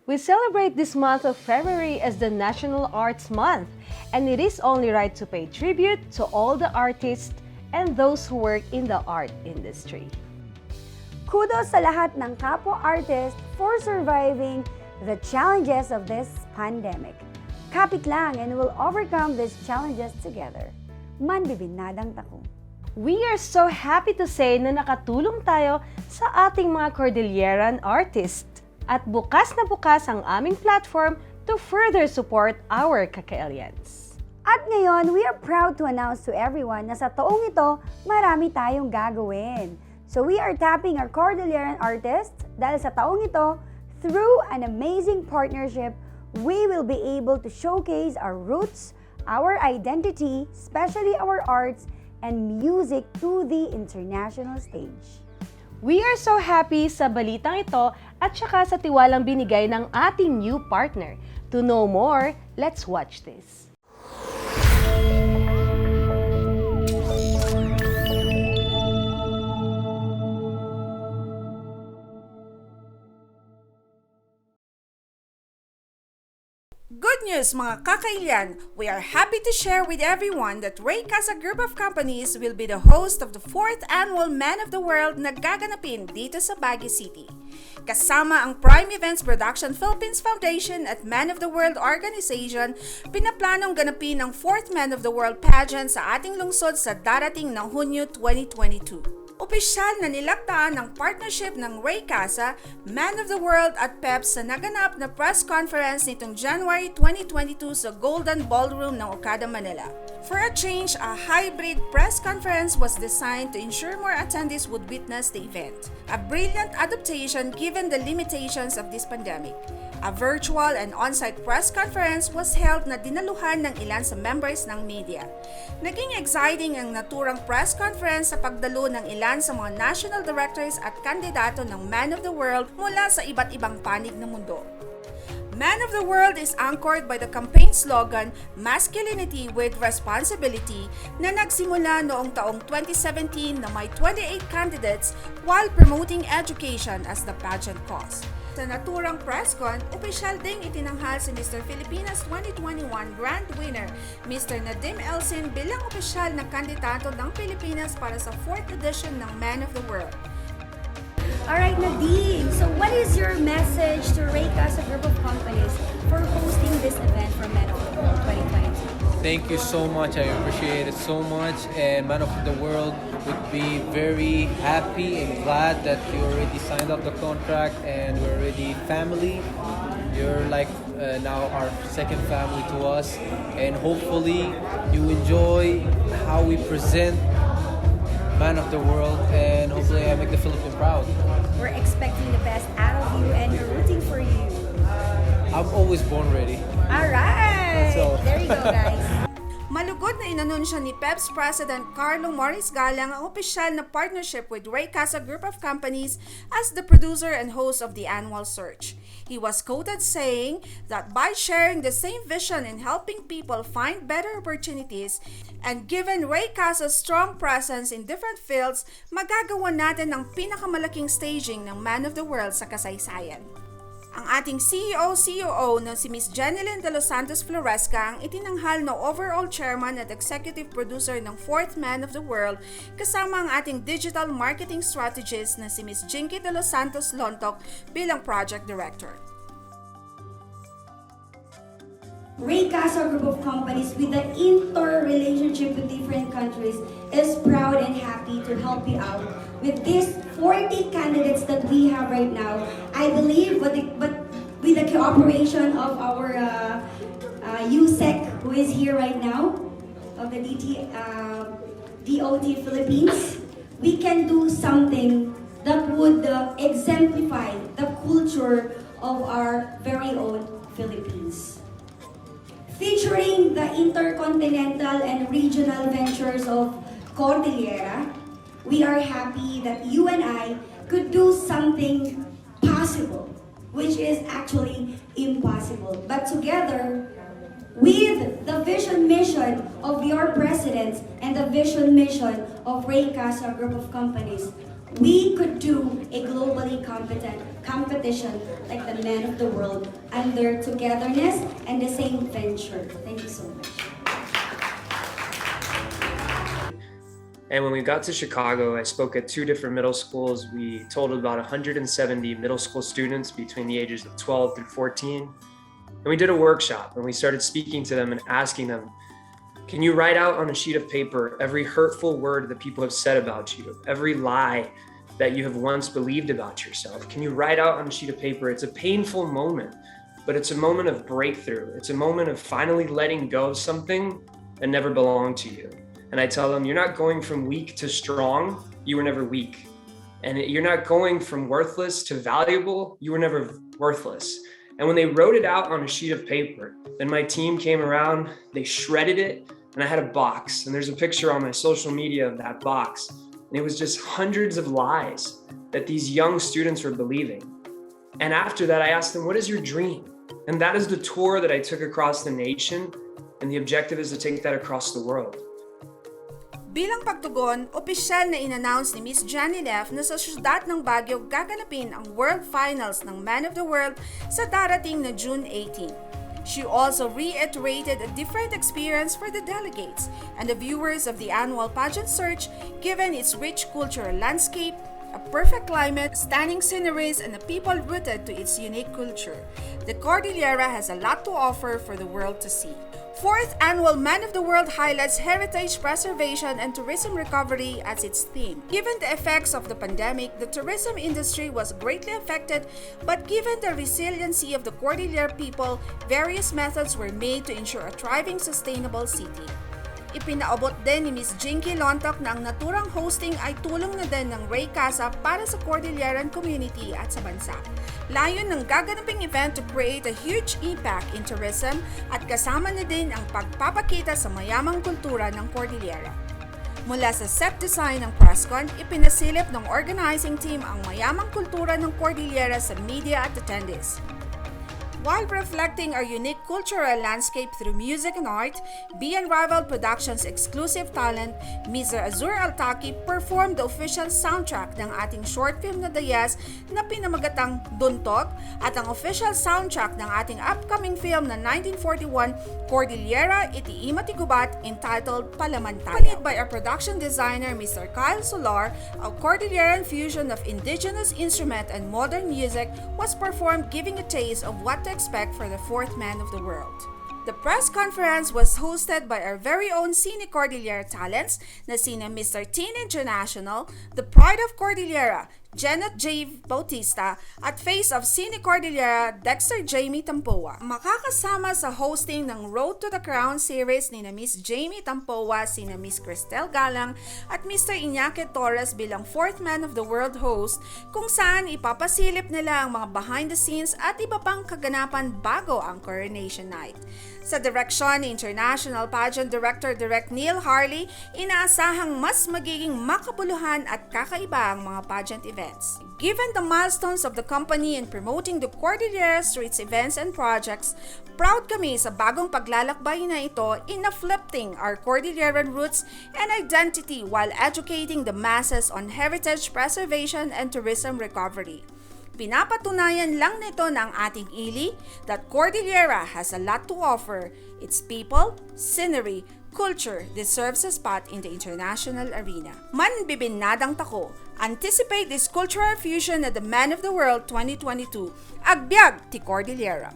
We celebrate this month of February as the National Arts Month, and it is only right to pay tribute to all the artists and those who work in the art industry. Kudos sa lahat ng kapwa artist for surviving the challenges of this pandemic. Kapit lang and we'll overcome these challenges together. Manbibinadang takong. We are so happy to say na nakatulong tayo sa ating mga Cordilleran artists. At bukas na bukas ang aming platform to further support our Kakaelians. At ngayon, we are proud to announce to everyone na sa taong ito, marami tayong gagawin. So we are tapping our Cordilleran artists dahil sa taong ito, through an amazing partnership, we will be able to showcase our roots, our identity, especially our arts, and music to the international stage. We are so happy sa balitang ito at saka sa tiwalang binigay ng ating new partner. To know more, let's watch this. Good news mga kakailian! We are happy to share with everyone that RAY-CASA Group of Companies will be the host of the 4th Annual Man of the World na gaganapin dito sa Baguio City. Kasama ang Prime Events Production Philippines Foundation at Man of the World Organization, pinaplanong ganapin ang 4th Man of the World pageant sa ating lungsod sa darating ng Hunyo 2022. Opisyal na nilaktaan ng partnership ng RAY-CASA, Man of the World at PEPS sa naganap na press conference nitong January 2022 sa Golden Ballroom ng Okada Manila. For a change, a hybrid press conference was designed to ensure more attendees would witness the event. A brilliant adaptation given the limitations of this pandemic. A virtual and on-site press conference was held na dinaluhan ng ilan sa members ng media. Naging exciting ang naturang press conference sa pagdalo ng ilan sa mga national directors at kandidato ng Man of the World mula sa iba't ibang panig ng mundo. Man of the World is anchored by the campaign slogan, Masculinity with Responsibility, na nagsimula noong taong 2017 na may 28 candidates while promoting education as the pageant cause. Sa naturang press con, opisyal ding itinanghal si Mr. Filipinas 2021 Grand Winner, Mr. Nadim Elsin bilang opisyal na kandidato ng Pilipinas para sa 4th edition ng Man of the World. Alright, Nadim, so what is your message to RAY-CASA Group of Companies for hosting this event for Men of the World 2022? Thank you so much. I appreciate it so much. And Man of the World would be very happy and glad that you already signed up the contract and we're already family. You're like now our second family to us. And hopefully you enjoy how we present Man of the World, and hopefully I make the Philippines proud. We're expecting the best out of you and we're rooting for you. I'm always born ready. Alright! So, there you go, guys. Malugod na inanunsyo ni PEPS President Carlo Morris Galang ang opisyal na partnership with RAY-CASA Group of Companies as the producer and host of the annual search. He was quoted saying that by sharing the same vision in helping people find better opportunities and given RAY-CASA's strong presence in different fields, magagawa natin ang pinakamalaking staging ng Man of the World sa kasaysayan. Ang ating CEO-COO na si Ms. Jenilyn De Los Santos Floresca ang itinanghal na overall chairman at executive producer ng 4th Man of the World kasama ang ating digital marketing strategist na si Ms. Jinky De Los Santos Lontok bilang project director. RAY-CASA Group of Companies with the interrelationship with different countries is proud and happy to help you out with these 40 candidates that we have right now. I believe with the cooperation of our USEC who is here right now, of the DOT Philippines, we can do something that would exemplify the culture of our very own Philippines. Featuring the intercontinental and regional ventures of Cordillera, we are happy that you and I could do something possible, which is actually impossible. But together, with the vision mission of your presidents and the vision mission of RAY-CASA Group of Companies, we could do a globally competent competition like the men of the world and their togetherness and the same venture. Thank you so much. And when we got to Chicago, I spoke at 2 different middle schools. We totaled about 170 middle school students between the ages of 12 through 14. And we did a workshop and we started speaking to them and asking them, can you write out on a sheet of paper every hurtful word that people have said about you, every lie that you have once believed about yourself? Can you write out on a sheet of paper? It's a painful moment, but it's a moment of breakthrough. It's a moment of finally letting go of something that never belonged to you. And I tell them, you're not going from weak to strong, you were never weak. And you're not going from worthless to valuable, you were never worthless. And when they wrote it out on a sheet of paper, then my team came around, they shredded it, and I had a box. And there's a picture on my social media of that box. And it was just hundreds of lies that these young students were believing. And after that, I asked them, what is your dream? And that is the tour that I took across the nation. And the objective is to take that across the world. Bilang pagtugon, opisyal na in-announce ni Miss Jenny Leff na sa siyudad ng Baguio gaganapin ang World Finals ng Man of the World sa darating na June 18. She also reiterated a different experience for the delegates and the viewers of the annual pageant search given its rich cultural landscape, a perfect climate, stunning sceneries, and the people rooted to its unique culture. The Cordillera has a lot to offer for the world to see. 4th Annual Man of the World highlights heritage preservation and tourism recovery as its theme. Given the effects of the pandemic, the tourism industry was greatly affected, but given the resiliency of the Cordillera people, various methods were made to ensure a thriving, sustainable city. Ipinaabot din ni Ms. Jinky Lontok na ang naturang hosting ay tulong na din ng RAY-CASA para sa Cordilleran community at sa bansa. Layon ng gaganaping event to create a huge impact in tourism at kasama na din ang pagpapakita sa mayamang kultura ng Cordillera. Mula sa set design ng presscon, ipinasilip ng organizing team ang mayamang kultura ng Cordillera sa media at attendees. While reflecting our unique cultural landscape through music and art, Be Unrivaled Productions' exclusive talent, Mr. Azur Altaki, performed the official soundtrack ng ating short film na Dayas na pinamagatang Duntog at ang official soundtrack ng ating upcoming film na 1941, Cordillera Iti Imati Gubat, entitled Palamantayo. Played by our production designer, Mr. Kyle Solar, a Cordilleran fusion of indigenous instrument and modern music was performed, giving a taste of what to expect for the 4th Man of the World. The press conference was hosted by our very own Cine Cordillera talents na sina Mr. Teen International, the Pride of Cordillera, Janet J. Bautista, at Face of Cine Cordillera, Dexter Jamie Tampoa. Makakasama sa hosting ng Road to the Crown series ni na Miss Jamie Tampoa, sina Miss Cristel Galang at Mr. Iñaki Torres bilang 4th Man of the World host, kung saan ipapasilip nila ang mga behind the scenes at iba pang kaganapan bago ang Coronation Night. Sa direksyon ni International Pageant Director Direk Neil Harley, inaasahang mas magiging makabuluhan at kakaiba ang mga pageant events. Given the milestones of the company in promoting the Cordillera through its events and projects, proud kami sa bagong paglalakbay na ito in uplifting our Cordilleran roots and identity while educating the masses on heritage preservation and tourism recovery. Pinapatunayan lang nito ng ating ili that Cordillera has a lot to offer. Its people, scenery, culture deserves a spot in the international arena. Man bibinadang tako, anticipate this cultural fusion at the Man of the World 2022. Agbyag ti Cordillera!